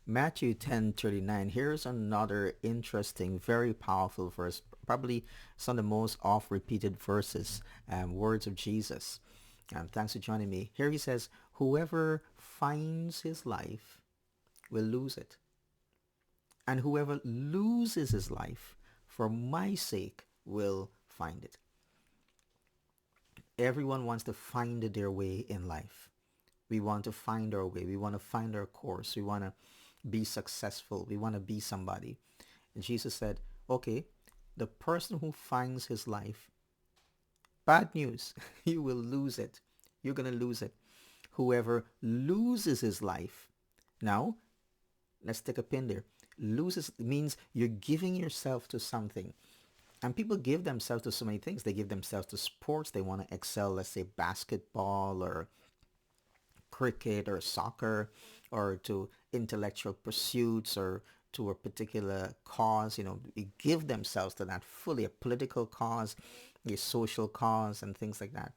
Matthew 10:39. Here's another interesting, very powerful verse. Probably some of the most oft-repeated verses, words of Jesus. Thanks for joining me. Here he says, "Whoever finds his life will lose it, and whoever loses his life for my sake will find it." Everyone wants to find their way in life. We want to find our way. We want to find our course. We want to be successful. We want to be somebody. And Jesus said, okay, the person who finds his life, bad news, you will lose it. You're going to lose it. Whoever loses his life, now, let's take a pin there. Loses means you're giving yourself to something. And people give themselves to so many things. They give themselves to sports. They want to excel, let's say basketball or cricket or soccer, or to intellectual pursuits, or to a particular cause. They give themselves to that fully, a political cause, a social cause, and things like that.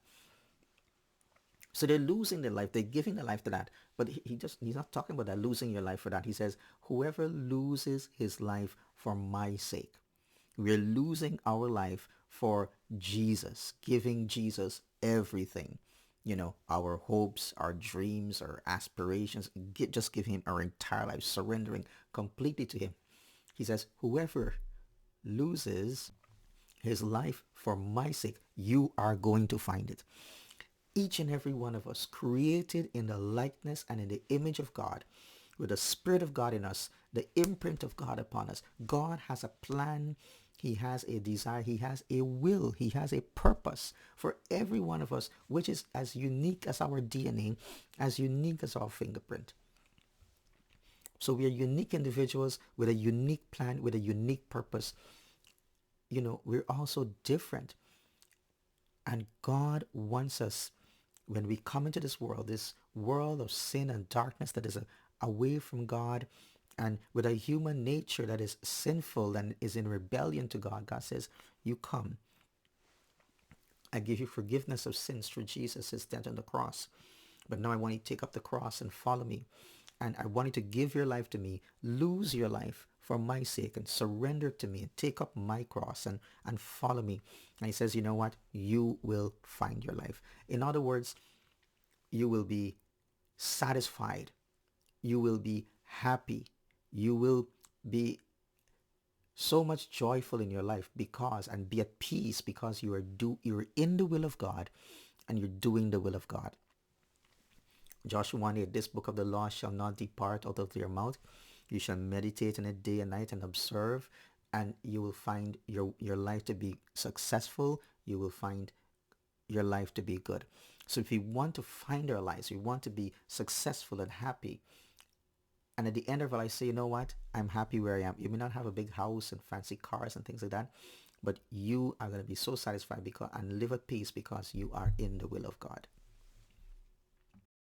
So they're losing their life. They're giving their life to that. But he's not talking about that, losing your life for that. He says, whoever loses his life for my sake. We're losing our life for Jesus, giving Jesus everything. Our hopes, our dreams, our aspirations. Just give him our entire life, surrendering completely to him. He says, whoever loses his life for my sake, you are going to find it. Each and every one of us, created in the likeness and in the image of God, with the Spirit of God in us, the imprint of God upon us. God has a plan. He has a desire. He has a will. He has a purpose for every one of us, which is as unique as our DNA, as unique as our fingerprint. So we are unique individuals with a unique plan, with a unique purpose. We're also different. And God wants us, when we come into this world of sin and darkness that is away from God, and with a human nature that is sinful and is in rebellion to God, God says, you come. I give you forgiveness of sins through Jesus' death on the cross. But now I want you to take up the cross and follow me. And I want you to give your life to me, lose your life for my sake, and surrender to me, and take up my cross and follow me. And he says, you know what? You will find your life. In other words, you will be satisfied. You will be happy. You will be so much joyful in your life and be at peace because you're in the will of God and you're doing the will of God. Joshua 1:8, this book of the law shall not depart out of your mouth. You shall meditate on it day and night and observe, and you will find your life to be successful. You will find your life to be good. So if we want to find our lives, we want to be successful and happy, and at the end of it, I say, you know what? I'm happy where I am. You may not have a big house and fancy cars and things like that, but you are going to be so satisfied and live at peace because you are in the will of God.